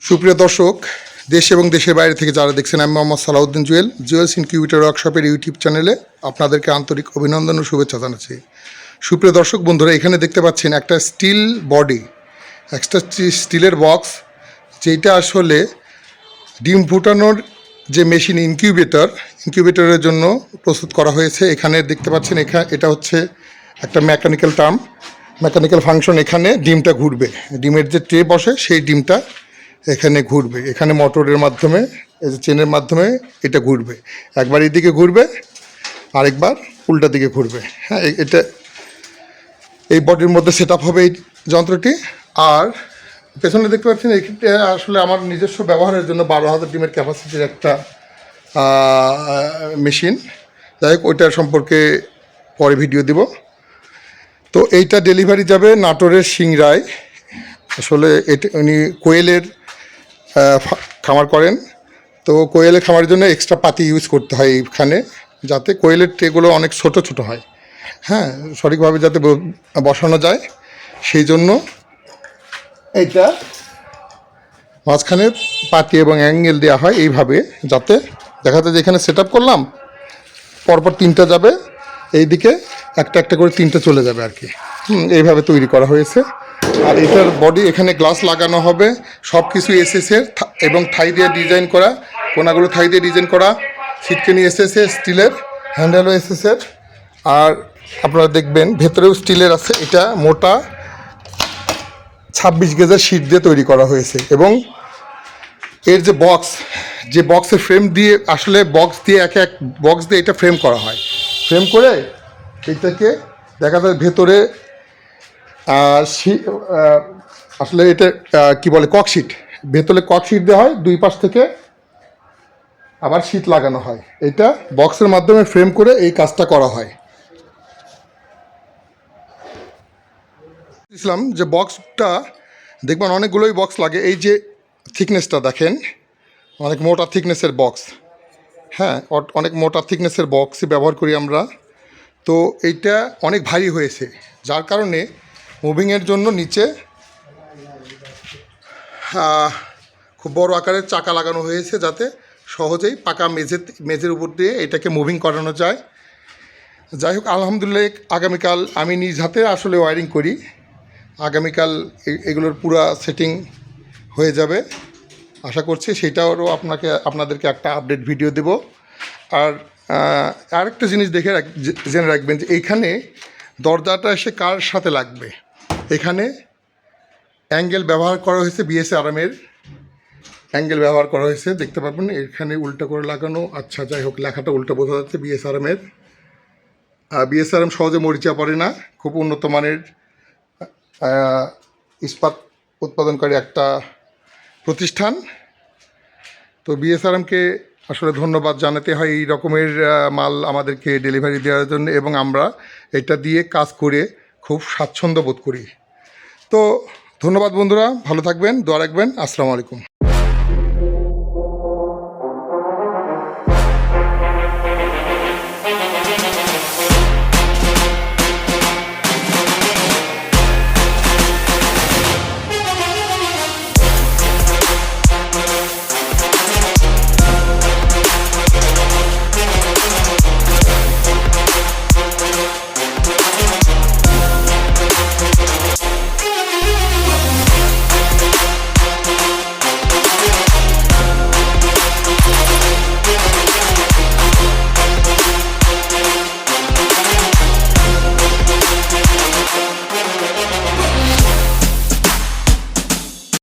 সুপ্রিয় দর্শক, দেশ এবং দেশের বাইরে থেকে যারা দেখছেন, আমি মোহাম্মদ সালাউদ্দিন জুয়েল, জুয়েলস ইনকিউবেটর ওয়ার্কশপের ইউটিউব চ্যানেলে আপনাদেরকে আন্তরিক অভিনন্দন ও শুভেচ্ছা জানাচ্ছি। সুপ্রিয় দর্শক বন্ধুরা, এখানে দেখতে পাচ্ছেন একটা স্টিল বডি, একটা স্টিলের বক্স, যেটা আসলে ডিম ফুটানোর যে মেশিন ইনকিউবেটরের জন্য প্রস্তুত করা হয়েছে। এখানে দেখতে পাচ্ছেন এটা হচ্ছে একটা মেকানিক্যাল ফাংশন। এখানে ডিমটা ঘুরবে, ডিমের যে ট্রে বসে সেই ডিমটা এখানে ঘুরবে। এখানে মোটরের মাধ্যমে, এই যে চেনের মাধ্যমে এটা ঘুরবে। একবার এইদিকে ঘুরবে, আরেকবার উল্টা দিকে ঘুরবে। হ্যাঁ, এটা এই বডির মধ্যে সেট আপ হবে এই যন্ত্রটি। আর পেছনে দেখতে পাচ্ছেন, এটা আসলে আমার নিজস্ব ব্যবহারের জন্য 12,000 ডিমের ক্যাপাসিটির একটা মেশিন। যাই হোক, ওইটার সম্পর্কে পরে ভিডিও দিব। তো এইটা ডেলিভারি যাবে নাটোরের সিংড়ায়। আসলে এটা উনি কোয়েলের খামার করেন। তো কোয়েলের খামারের জন্য এক্সট্রা পাতি ইউজ করতে হয় এইখানে, যাতে কোয়েলের ট্রেগুলো অনেক ছোট ছোট হয়। হ্যাঁ, সঠিকভাবে যাতে বসানো যায়, সেই জন্য এইটা মাঝখানে পাতি এবং অ্যাঙ্গেল দেওয়া হয় এইভাবে, যাতে দেখা যায় যে এখানে সেট আপ করলাম, পরপর তিনটা যাবে, এইদিকে একটা একটা করে তিনটা চলে যাবে আর কি। এইভাবে তৈরি করা হয়েছে। আর এটার বডি, এখানে গ্লাস লাগানো হবে, সব কিছু এসএসের এবং থাই দিয়ে ডিজাইন করা, কোনাগুলো থাই দিয়ে ডিজাইন করা, সিটকেনি এসএসের, স্টিলের হ্যান্ডেলও এসএসের। আর আপনারা দেখবেন ভেতরেও স্টিলের আছে। এটা মোটা 26 গেজের শিট দিয়ে তৈরি করা হয়েছে। এবং এর যে বক্সের ফ্রেম দিয়ে, আসলে বক্স দিয়ে এটা ফ্রেম করা হয়। ফ্রেম করে এইটাকে দেখা যায় ভেতরে আসলে এটা কি বলে, ককশিট, ভেতরে ককশিট দেওয়া হয়, দুই পাশ থেকে আবার শীট লাগানো হয়। এটা বক্সের মাধ্যমে ফ্রেম করে এই কাজটা করা হয়। ইসলাম যে বক্সটা দেখবেন, অনেকগুলোই বক্স লাগে। এই যে থিকনেসটা দেখেন, অনেক মোটা থিকনেসের বক্স। হ্যাঁ, অনেক মোটা থিকনেসের বক্সই ব্যবহার করি আমরা। তো এইটা অনেক ভারী হয়েছে, যার কারণে মুভিংয়ের জন্য নিচে খুব বড় আকারের চাকা লাগানো হয়েছে, যাতে সহজেই পাকা মেঝের উপর দিয়ে এটাকে মুভিং করানো যায়। যাই হোক, আলহামদুলিল্লাহ, আগামীকাল আমি নিজ হাতে আসলে ওয়ারিং করি। আগামীকাল এগুলোর পুরো সেটিং হয়ে যাবে আশা করছি। সেটারও আপনাদেরকে একটা আপডেট ভিডিও দেব। আর আরেকটা জিনিস জেনে রাখবেন যে এইখানে দরজাটা এসে কার সাথে লাগবে। এখানে অ্যাঙ্গেল ব্যবহার করা হয়েছে, বিএসআরএমের অ্যাঙ্গেল ব্যবহার করা হয়েছে, দেখতে পাবেন এখানে উল্টো করে লাগানো। আচ্ছা, যাই হোক, লেখাটা উল্টো বোঝা যাচ্ছে। বিএসআরএম সহজে মরিচা পড়ে না, খুব উন্নত মানের ইস্পাত উৎপাদনকারী একটা প্রতিষ্ঠান। তো বিএসআরএমকে আসলে ধন্যবাদ জানাতে হয় এই রকমের মাল আমাদেরকে ডেলিভারি দেওয়ার জন্য, এবং আমরা এটা দিয়ে কাজ করে খুব স্বাচ্ছন্দ্য বোধ করি। তো ধন্যবাদ বন্ধুরা, ভালো থাকবেন, দোয়া রাখবেন। আসসালামু আলাইকুম।